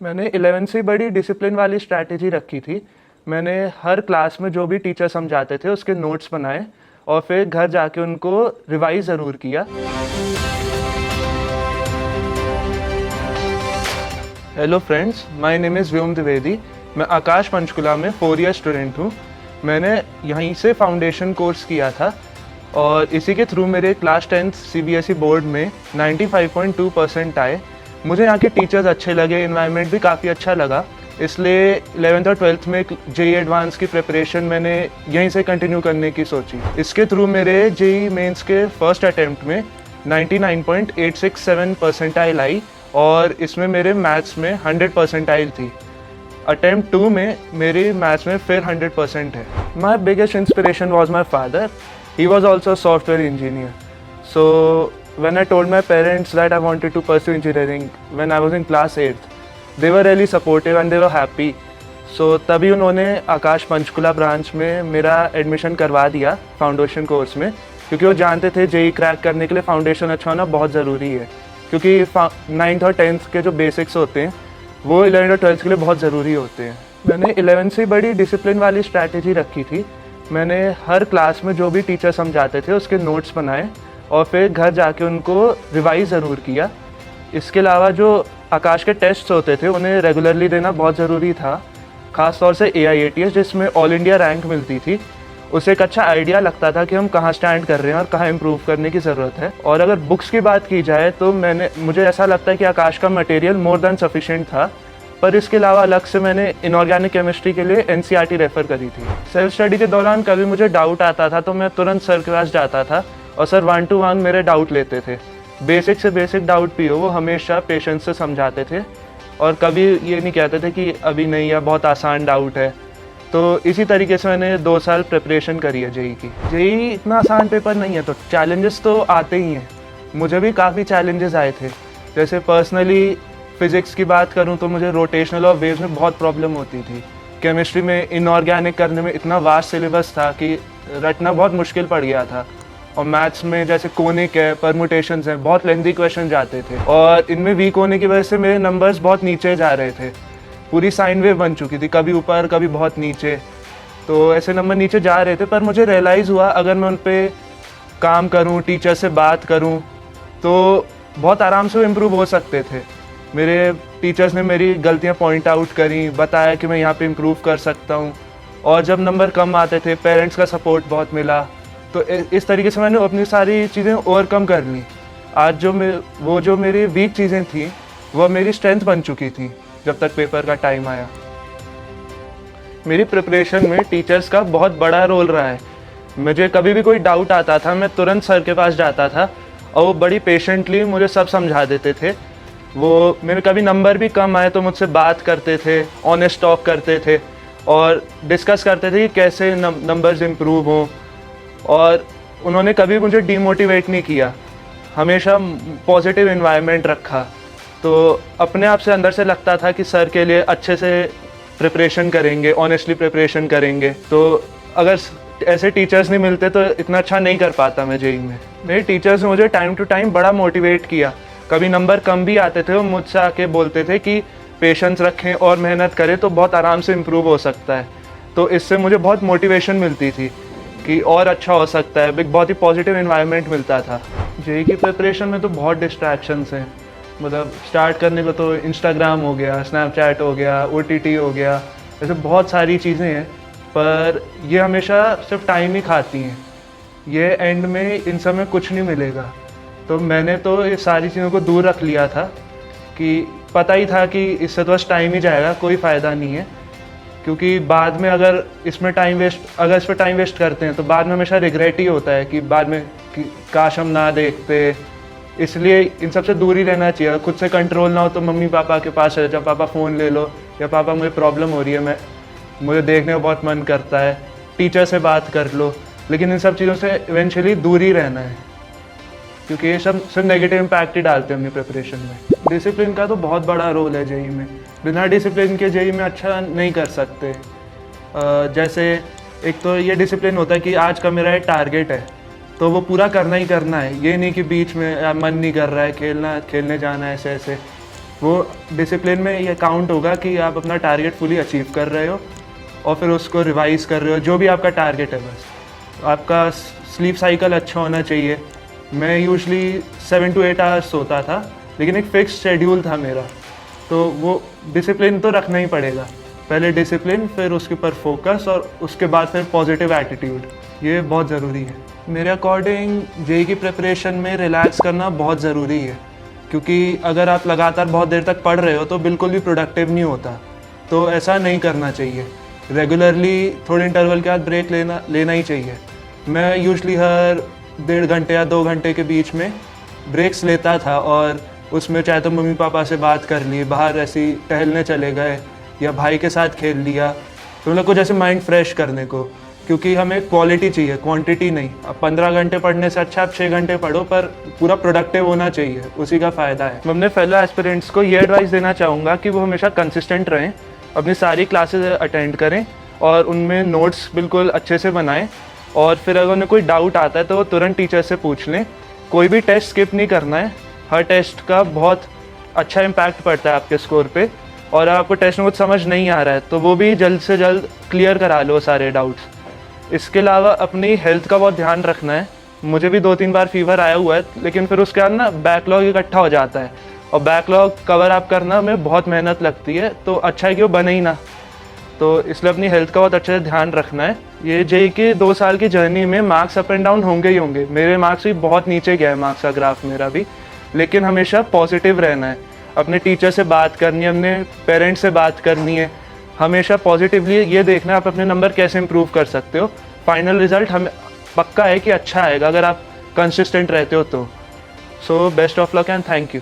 मैंने 11th से बड़ी डिसिप्लिन वाली स्ट्रैटेजी रखी थी। मैंने हर क्लास में जो भी टीचर समझाते थे उसके नोट्स बनाए और फिर घर जाके उनको रिवाइज ज़रूर किया। Hello friends, my name is Vyom Dwivedi. मैं आकाश पंचकुला में 4 ईयर स्टूडेंट हूँ। मैंने यहीं से फाउंडेशन कोर्स किया था और इसी के थ्रू मेरे क्लास 10th CBSE बोर्ड में 95.2% आए। मुझे यहाँ के टीचर्स अच्छे लगे, इन्वायरमेंट भी काफ़ी अच्छा लगा, इसलिए 11th और 12th में JEE एडवांस की प्रिपरेशन मैंने यहीं से कंटिन्यू करने की सोची। इसके थ्रू मेरे JEE मेंस के फर्स्ट अटैम्प्ट में 99.867 परसेंटाइल आई और इसमें मेरे मैथ्स में 100 परसेंटाइल थी। अटैम्प्ट 2 में मेरी मैथ्स में फिर 100% है। My biggest inspiration was my father. He was also a software engineer. So when I told my parents that I wanted to pursue engineering when I was in class 8th, they were really supportive and they were happy. So तभी उन्होंने आकाश Panchkula branch में मेरा admission करवा दिया foundation course में, क्योंकि वो जानते थे JEE क्रैक करने के लिए फाउंडेशन अच्छा होना बहुत ज़रूरी है, क्योंकि 9th और 10th के जो बेसिक्स होते हैं वो 11th और 12th के लिए बहुत ज़रूरी होते हैं। मैंने 11th से बड़ी डिसिप्लिन वाली स्ट्रैटेजी रखी थी। मैंने हर क्लास में जो भी टीचर समझाते थे उसके नोट्स बनाए और फिर घर जाके उनको रिवाइज ज़रूर किया। इसके अलावा जो आकाश के टेस्ट्स होते थे उन्हें रेगुलरली देना बहुत ज़रूरी था, ख़ास तौर से AIATS जिसमें ऑल इंडिया रैंक मिलती थी। उसे एक अच्छा आइडिया लगता था कि हम कहाँ स्टैंड कर रहे हैं और कहाँ इम्प्रूव करने की ज़रूरत है। और अगर बुक्स की बात की जाए तो मुझे ऐसा लगता है कि आकाश का मटेरियल मोर दैन सफिशेंट था, पर इसके अलावा अलग से मैंने इनऑर्गेनिक केमिस्ट्री के लिए NCERT रेफ़र करी थी। सेल्फ स्टडी के दौरान कभी मुझे डाउट आता था तो मैं तुरंत सर के पास जाता था और सर 1 to 1 मेरे डाउट लेते थे। बेसिक से बेसिक डाउट भी हो वो हमेशा पेशेंस से समझाते थे और कभी ये नहीं कहते थे कि अभी नहीं है, बहुत आसान डाउट है। तो इसी तरीके से मैंने 2 साल प्रिपरेशन करी है JEE की। JEE इतना आसान पेपर नहीं है, तो चैलेंजेस तो आते ही हैं। मुझे भी काफ़ी चैलेंजेस आए थे। जैसे पर्सनली फिज़िक्स की बात करूं तो मुझे रोटेशनल और वेव्स में बहुत प्रॉब्लम होती थी। केमिस्ट्री में इनऑर्गेनिक करने में इतना वास्ट सिलेबस था कि रटना बहुत मुश्किल पड़ गया था। और मैथ्स में जैसे कोनिक है, परमुटेशंस हैं, बहुत लेंथी क्वेश्चन जाते थे और इनमें वीक होने की वजह से मेरे नंबर्स बहुत नीचे जा रहे थे। पूरी साइन वेव बन चुकी थी, कभी ऊपर कभी बहुत नीचे, तो ऐसे नंबर नीचे जा रहे थे। पर मुझे रियलाइज़ हुआ अगर मैं उन पर काम करूँ, टीचर से बात करूँ तो बहुत आराम से वो इम्प्रूव हो सकते थे। मेरे टीचर्स ने मेरी गलतियां पॉइंट आउट करी, बताया कि मैं यहाँ पे इम्प्रूव कर सकता हूँ। और जब नंबर कम आते थे पेरेंट्स का सपोर्ट बहुत मिला, तो इस तरीके से मैंने अपनी सारी चीज़ें ओवरकम कर ली। आज जो मेरी वीक चीज़ें थी वो मेरी स्ट्रेंथ बन चुकी थी जब तक पेपर का टाइम आया। मेरी प्रिपरेशन में टीचर्स का बहुत बड़ा रोल रहा है। मुझे कभी भी कोई डाउट आता था मैं तुरंत सर के पास जाता था और वो बड़ी पेशेंटली मुझे सब समझा देते थे। वो मेरे कभी नंबर भी कम आए तो मुझसे बात करते थे, ऑनेस्ट टॉक करते थे और डिस्कस करते थे कि कैसे नंबर्स इम्प्रूव हों। और उन्होंने कभी मुझे डीमोटिवेट नहीं किया, हमेशा पॉजिटिव एनवायरनमेंट रखा। तो अपने आप से अंदर से लगता था कि सर के लिए अच्छे से प्रिपरेशन करेंगे, ऑनेस्टली प्रिपरेशन करेंगे। तो अगर ऐसे टीचर्स नहीं मिलते तो इतना अच्छा नहीं कर पाता मैं JEE में। मेरे टीचर्स ने मुझे टाइम टू टाइम बड़ा मोटिवेट किया। कभी नंबर कम भी आते थे वो मुझसे आके बोलते थे कि पेशेंस रखें और मेहनत करें तो बहुत आराम से इम्प्रूव हो सकता है। तो इससे मुझे बहुत मोटिवेशन मिलती थी कि और अच्छा हो सकता है, एक बहुत ही पॉजिटिव एनवायरनमेंट मिलता था। JEE की प्रिपरेशन में तो बहुत डिस्ट्रैक्शंस हैं। मतलब स्टार्ट करने को तो इंस्टाग्राम हो गया, स्नैपचैट हो गया, OTT हो गया, ऐसे बहुत सारी चीज़ें हैं, पर ये हमेशा सिर्फ टाइम ही खाती हैं। ये एंड में इन सब में कुछ नहीं मिलेगा। तो मैंने तो ये सारी चीज़ों को दूर रख लिया था कि पता ही था कि इससे तो बस टाइम ही जाएगा, कोई फ़ायदा नहीं है। क्योंकि बाद में अगर इस पर टाइम वेस्ट करते हैं तो बाद में हमेशा रिग्रेट ही होता है कि बाद में कि काश हम ना देखते। इसलिए इन सब से दूर ही रहना चाहिए। खुद से कंट्रोल ना हो तो मम्मी पापा के पास चले जाओ, पापा फ़ोन ले लो, या पापा मुझे प्रॉब्लम हो रही है, मुझे देखने को बहुत मन करता है, टीचर से बात कर लो। लेकिन इन सब चीज़ों से इवेंचुअली दूर ही रहना है, क्योंकि ये सब सिर्फ नेगेटिव इम्पैक्ट ही डालते हैं अपनी प्रिपरेशन में। डिसिप्लिन का तो बहुत बड़ा रोल है JEE में। बिना डिसिप्लिन के JEE में अच्छा नहीं कर सकते। जैसे एक तो ये डिसिप्लिन होता है कि आज का मेरा एक टारगेट है तो वो पूरा करना ही करना है। ये नहीं कि बीच में मन नहीं कर रहा है, खेलने जाना है, ऐसे वो डिसिप्लिन में ये काउंट होगा कि आप अपना टारगेट फुली अचीव कर रहे हो और फिर उसको रिवाइज कर रहे हो, जो भी आपका टारगेट है। बस आपका स्लीप साइकिल अच्छा होना चाहिए। मैं यूजुअली 7 to 8 आवर्स सोता था, लेकिन एक फिक्स शेड्यूल था मेरा, तो वो डिसिप्लिन तो रखना ही पड़ेगा। पहले डिसिप्लिन, फिर उसके ऊपर फोकस और उसके बाद फिर पॉजिटिव एटीट्यूड, ये बहुत ज़रूरी है। मेरे अकॉर्डिंग जेईई की प्रिपरेशन में रिलैक्स करना बहुत ज़रूरी है, क्योंकि अगर आप लगातार बहुत देर तक पढ़ रहे हो तो बिल्कुल भी प्रोडक्टिव नहीं होता, तो ऐसा नहीं करना चाहिए। रेगुलरली थोड़े इंटरवल के बाद ब्रेक लेना ही चाहिए। मैं यूजुअली हर 1.5 घंटे या 2 घंटे के बीच में ब्रेक्स लेता था, और उसमें चाहे तो मम्मी पापा से बात कर ली, बाहर ऐसी टहलने चले गए या भाई के साथ खेल लिया, तो मतलब कुछ ऐसे माइंड फ्रेश करने को, क्योंकि हमें क्वालिटी चाहिए, क्वांटिटी नहीं। अब 15 घंटे पढ़ने से अच्छा आप 6 घंटे पढ़ो, पर पूरा प्रोडक्टिव होना चाहिए, उसी का फ़ायदा है। मैं अपने फेलो एस्पिरेंट्स को ये एडवाइस देना चाहूँगा कि वो हमेशा कंसिस्टेंट रहें, अपनी सारी क्लासेस अटेंड करें और उनमें नोट्स बिल्कुल अच्छे से बनाएं, और फिर अगर उन्हें कोई डाउट आता है तो वो तुरंत टीचर से पूछ लें। कोई भी टेस्ट स्किप नहीं करना है, हर टेस्ट का बहुत अच्छा इम्पैक्ट पड़ता है आपके स्कोर पे, और आपको टेस्ट में कुछ समझ नहीं आ रहा है तो वो भी जल्द से जल्द क्लियर करा लो सारे डाउट्स। इसके अलावा अपनी हेल्थ का बहुत ध्यान रखना है। मुझे भी 2-3 बार फीवर आया हुआ है, लेकिन फिर उसके बाद ना बैकलॉग इकट्ठा हो जाता है, और बैकलॉग कवर अप करना में बहुत मेहनत लगती है, तो अच्छा है कि वो बने ही ना। तो इसलिए अपनी हेल्थ का बहुत अच्छे से ध्यान रखना है। ये जेईई के 2 साल की जर्नी में मार्क्स अप एंड डाउन होंगे ही होंगे। मेरे मार्क्स भी बहुत नीचे गया है, मार्क्स का ग्राफ मेरा भी, लेकिन हमेशा पॉजिटिव रहना है। अपने टीचर से बात करनी है, अपने पेरेंट्स से बात करनी है, हमेशा पॉजिटिवली ये देखना है आप अपने नंबर कैसे इंप्रूव कर सकते हो। फाइनल रिजल्ट हमें पक्का है कि अच्छा आएगा अगर आप कंसिस्टेंट रहते हो तो। So best of luck and thank you.